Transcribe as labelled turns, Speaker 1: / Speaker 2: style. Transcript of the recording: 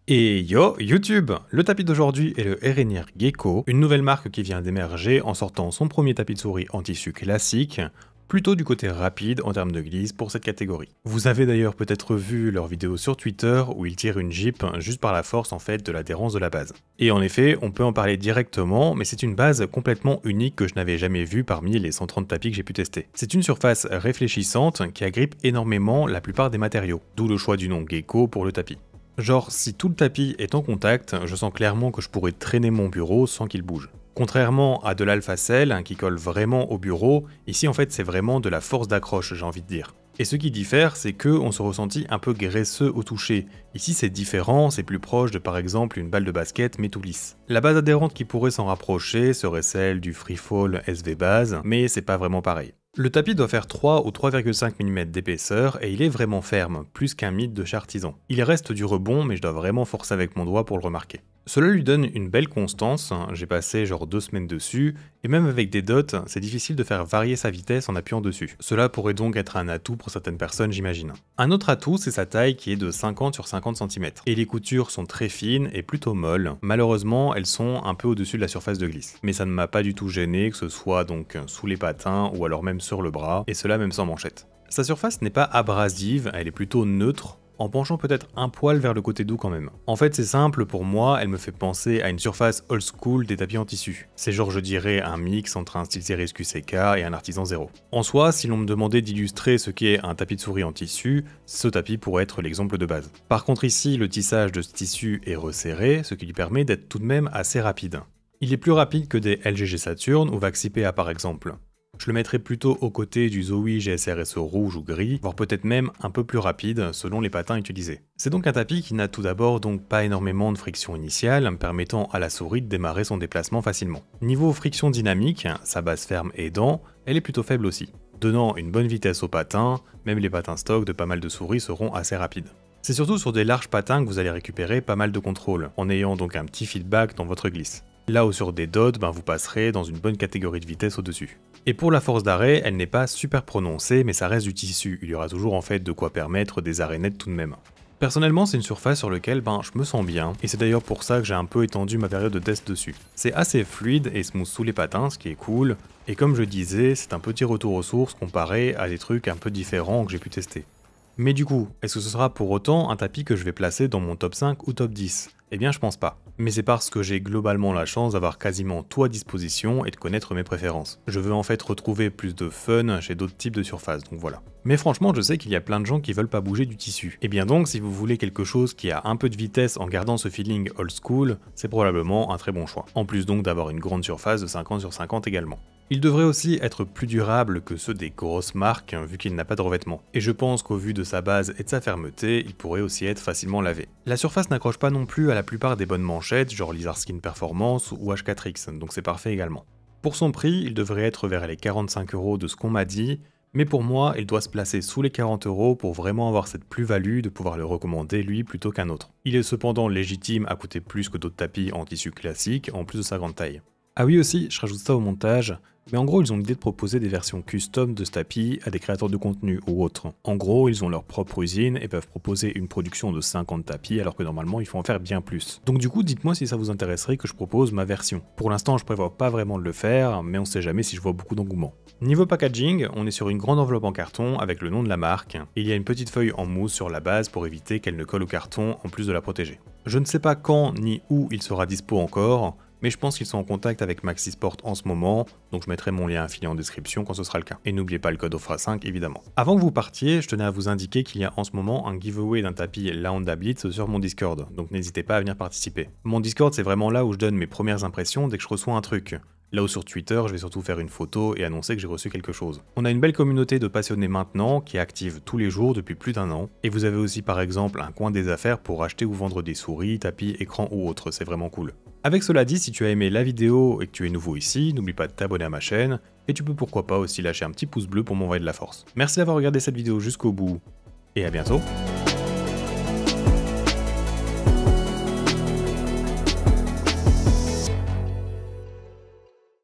Speaker 1: Et yo YouTube! Le tapis d'aujourd'hui est le Erenir Gecko, une nouvelle marque qui vient d'émerger en sortant son premier tapis de souris en tissu classique, plutôt du côté rapide en termes de glisse pour cette catégorie. Vous avez d'ailleurs peut-être vu leur vidéo sur Twitter où ils tirent une Jeep juste par la force en fait de l'adhérence de la base. Et en effet, on peut en parler directement, mais c'est une base complètement unique que je n'avais jamais vue parmi les 130 tapis que j'ai pu tester. C'est une surface réfléchissante qui agrippe énormément la plupart des matériaux, d'où le choix du nom Gecko pour le tapis. Genre, si tout le tapis est en contact, je sens clairement que je pourrais traîner mon bureau sans qu'il bouge. Contrairement à de l'Alphacell qui colle vraiment au bureau, ici en fait c'est vraiment de la force d'accroche, j'ai envie de dire. Et ce qui diffère, c'est que on se ressentit un peu graisseux au toucher. Ici c'est différent, c'est plus proche de par exemple une balle de basket mais tout lisse. La base adhérente qui pourrait s'en rapprocher serait celle du Freefall SV Base, mais c'est pas vraiment pareil. Le tapis doit faire 3 ou 3,5 mm d'épaisseur et il est vraiment ferme, plus qu'un mythe de chez artisan. Il reste du rebond mais je dois vraiment forcer avec mon doigt pour le remarquer. Cela lui donne une belle constance, j'ai passé genre 2 semaines dessus, et même avec des dots, c'est difficile de faire varier sa vitesse en appuyant dessus. Cela pourrait donc être un atout pour certaines personnes j'imagine. Un autre atout c'est sa taille qui est de 50 sur 50 cm, et les coutures sont très fines et plutôt molles, malheureusement elles sont un peu au-dessus de la surface de glisse. Mais ça ne m'a pas du tout gêné que ce soit donc sous les patins ou alors même sur le bras, et cela même sans manchette. Sa surface n'est pas abrasive, elle est plutôt neutre, en penchant peut-être un poil vers le côté doux quand même. En fait c'est simple, pour moi elle me fait penser à une surface old school des tapis en tissu. C'est genre je dirais un mix entre un SteelSeries QCK et un Artisan Zero. En soi, si l'on me demandait d'illustrer ce qu'est un tapis de souris en tissu, ce tapis pourrait être l'exemple de base. Par contre ici le tissage de ce tissu est resserré, ce qui lui permet d'être tout de même assez rapide. Il est plus rapide que des LGG Saturn ou Waxi PA par exemple. Je le mettrais plutôt aux côtés du Zowie GSR-SO rouge ou gris, voire peut-être même un peu plus rapide selon les patins utilisés. C'est donc un tapis qui n'a tout d'abord donc pas énormément de friction initiale, permettant à la souris de démarrer son déplacement facilement. Niveau friction dynamique, sa base ferme aidant, elle est plutôt faible aussi. Donnant une bonne vitesse aux patins, même les patins stock de pas mal de souris seront assez rapides. C'est surtout sur des larges patins que vous allez récupérer pas mal de contrôle, en ayant donc un petit feedback dans votre glisse. Là où sur des dots, vous passerez dans une bonne catégorie de vitesse au-dessus. Et pour la force d'arrêt, elle n'est pas super prononcée, mais ça reste du tissu, il y aura toujours en fait de quoi permettre des arrêts nets tout de même. Personnellement, c'est une surface sur laquelle je me sens bien, et c'est d'ailleurs pour ça que j'ai un peu étendu ma période de test dessus. C'est assez fluide et smooth sous les patins, ce qui est cool, et comme je disais, c'est un petit retour aux sources comparé à des trucs un peu différents que j'ai pu tester. Mais du coup, est-ce que ce sera pour autant un tapis que je vais placer dans mon top 5 ou top 10 ? Eh bien je pense pas. Mais c'est parce que j'ai globalement la chance d'avoir quasiment tout à disposition et de connaître mes préférences. Je veux en fait retrouver plus de fun chez d'autres types de surfaces, donc voilà. Mais franchement je sais qu'il y a plein de gens qui veulent pas bouger du tissu. Et bien donc si vous voulez quelque chose qui a un peu de vitesse en gardant ce feeling old school, c'est probablement un très bon choix. En plus donc d'avoir une grande surface de 50 sur 50 également. Il devrait aussi être plus durable que ceux des grosses marques vu qu'il n'a pas de revêtement. Et je pense qu'au vu de sa base et de sa fermeté, il pourrait aussi être facilement lavé. La surface n'accroche pas non plus à la plupart des bonnes manchettes, genre Lizardskin Performance ou H4X, donc c'est parfait également. Pour son prix, il devrait être vers les 45 € de ce qu'on m'a dit, mais pour moi, il doit se placer sous les 40 € pour vraiment avoir cette plus-value de pouvoir le recommander lui plutôt qu'un autre. Il est cependant légitime à coûter plus que d'autres tapis en tissu classique, en plus de sa grande taille. Ah oui aussi, je rajoute ça au montage, mais en gros ils ont l'idée de proposer des versions custom de ce tapis à des créateurs de contenu ou autres. En gros, ils ont leur propre usine et peuvent proposer une production de 50 tapis alors que normalement il faut en faire bien plus. Donc du coup, dites-moi si ça vous intéresserait que je propose ma version. Pour l'instant, je prévois pas vraiment de le faire, mais on sait jamais si je vois beaucoup d'engouement. Niveau packaging, on est sur une grande enveloppe en carton avec le nom de la marque, et il y a une petite feuille en mousse sur la base pour éviter qu'elle ne colle au carton en plus de la protéger. Je ne sais pas quand ni où il sera dispo encore, mais je pense qu'ils sont en contact avec Maxisport en ce moment, donc je mettrai mon lien affilié en description quand ce sera le cas. Et n'oubliez pas le code OFRA5 évidemment. Avant que vous partiez, je tenais à vous indiquer qu'il y a en ce moment un giveaway d'un tapis La Honda Blitz sur mon Discord, donc n'hésitez pas à venir participer. Mon Discord c'est vraiment là où je donne mes premières impressions dès que je reçois un truc. Là où sur Twitter, je vais surtout faire une photo et annoncer que j'ai reçu quelque chose. On a une belle communauté de passionnés maintenant qui est active tous les jours depuis plus d'1 an. Et vous avez aussi par exemple un coin des affaires pour acheter ou vendre des souris, tapis, écrans ou autres, c'est vraiment cool. Avec cela dit, si tu as aimé la vidéo et que tu es nouveau ici, n'oublie pas de t'abonner à ma chaîne, et tu peux pourquoi pas aussi lâcher un petit pouce bleu pour m'envoyer de la force. Merci d'avoir regardé cette vidéo jusqu'au bout, et à bientôt.